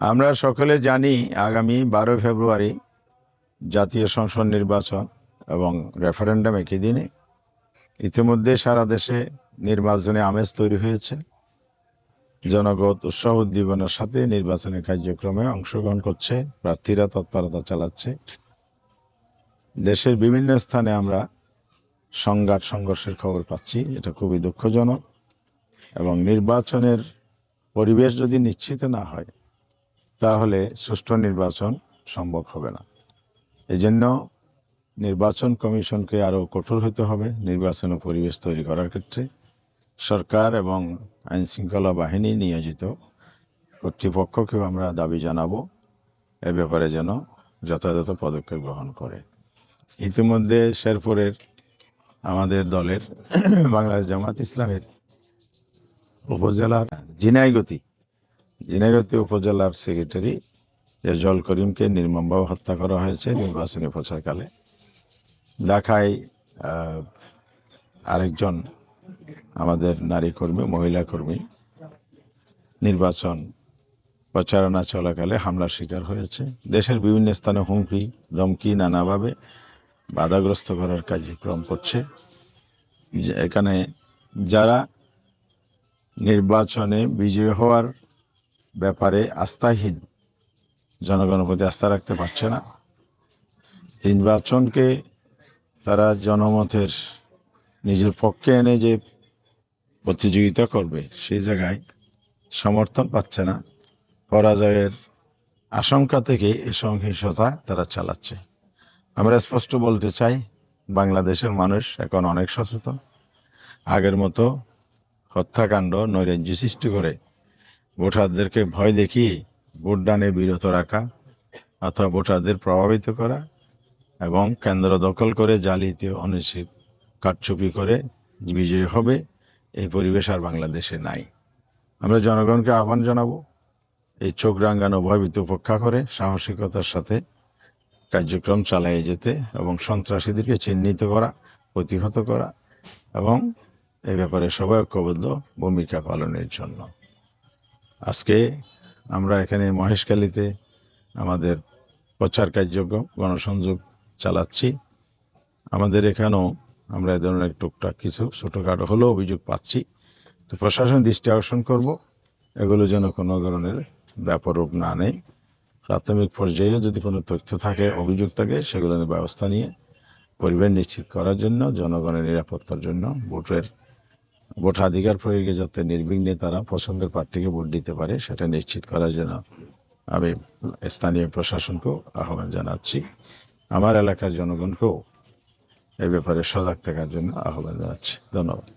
আমরা সকলে জানি আগামী 12 ফেব্রুয়ারি জাতীয় সংসদ নির্বাচন এবং রেফারেন্ডাম একই দিনে। ইতিমধ্যে সারা দেশে নির্বাচনী আমেজ তৈরি হয়েছে। জনগণ উৎসাহ উদ্দীপনার সাথে নির্বাচনী কার্যক্রমে অংশগ্রহণ করছে, প্রার্থীরা তৎপরতা চালাচ্ছে। দেশের বিভিন্ন স্থানে আমরা সংঘাত সংঘর্ষের খবর পাচ্ছি, এটা খুবই দুঃখজনক। এবং নির্বাচনের পরিবেশ যদি নিশ্চিত না হয় তাহলে সুষ্ঠু নির্বাচন সম্ভব হবে না। এজন্য নির্বাচন কমিশনকে আরও কঠোর হতে হবে নির্বাচনের পরিবেশ তৈরি করার ক্ষেত্রে। সরকার এবং আইনশৃঙ্খলা বাহিনী নিয়োজিত কর্তৃপক্ষকেও আমরা দাবি জানাবো এ ব্যাপারে যেন যথাযথ পদক্ষেপ গ্রহণ করে। ইতিমধ্যে শেরপুরের আমাদের দলের বাংলাদেশ জামাত ইসলামের উপজেলার ঝিনাইগতি উপজেলার সেক্রেটারি রেজাউল করিমকে নির্মমভাবে হত্যা করা হয়েছে নির্বাচনী প্রচারকালে। ঢাকায় আরেকজন আমাদের নারী কর্মী, মহিলা কর্মী নির্বাচন প্রচারণা চলাকালে হামলার শিকার হয়েছে। দেশের বিভিন্ন স্থানে হুমকি ধমকি নানাভাবে বাধাগ্রস্ত করার কার্যক্রম করছে। এখানে যারা নির্বাচনে বিজয়ী হওয়ার ব্যাপারে আস্থাহীন, জনগণের প্রতি আস্থা রাখতে পারছে না, নির্বাচনকে তারা জনমতের নিজের পক্ষে এনে যে প্রতিযোগিতা করবে সেই জায়গায় সমর্থন পাচ্ছে না, পরাজয়ের আশঙ্কা থেকে এই সহিংসতা তারা চালাচ্ছে। আমরা স্পষ্ট বলতে চাই, বাংলাদেশের মানুষ এখন অনেক সচেতন। আগের মতো হত্যাকাণ্ড, নৈরাজ্য সৃষ্টি করে ভোটারদেরকে ভয় দেখিয়ে ভোটদানে বিরত রাখা অথবা ভোটারদের প্রভাবিত করা এবং কেন্দ্র দখল করে জালিয়াতি অনিশ্চিত কারচুপি করে বিজয়ী হবে, এই পরিবেশ আর বাংলাদেশে নাই। আমরা জনগণকে আহ্বান জানাবো এই চোখ রাঙানো ভয়ভীতি উপেক্ষা করে সাহসিকতার সাথে কার্যক্রম চালিয়ে যেতে এবং সন্ত্রাসীদেরকে চিহ্নিত করা, প্রতিহত করা এবং এ ব্যাপারে সবাই ঐক্যবদ্ধ ভূমিকা পালনের জন্য। আজকে আমরা এখানে মহেশখালীতে আমাদের প্রচার কার্যক্রম গণসংযোগ চালাচ্ছি। আমাদের এখানেও আমরা এ ধরনের টুকটাক কিছু ছোটোখাটো হলেও অভিযোগ পাচ্ছি। তো প্রশাসন দৃষ্টি আকর্ষণ করব এগুলো যেন কোনো ধরনের ব্যাপরূপ না নেয়। প্রাথমিক পর্যায়ে যদি কোনো তথ্য থাকে, অভিযোগ থাকে, সেগুলো নিয়ে ব্যবস্থা নিয়ে পরিবেশ নিশ্চিত করার জন্য, জনগণের নিরাপত্তার জন্য, ভোটাধিকার প্রয়োগে যাতে নির্বিঘ্নে তারা পছন্দের প্রার্থীকে ভোট দিতে পারে সেটা নিশ্চিত করার জন্য আমি স্থানীয় প্রশাসনকেও আহ্বান জানাচ্ছি। আমার এলাকার জনগণকেও এই ব্যাপারে সজাগ থাকার জন্য আহ্বান জানাচ্ছি। ধন্যবাদ।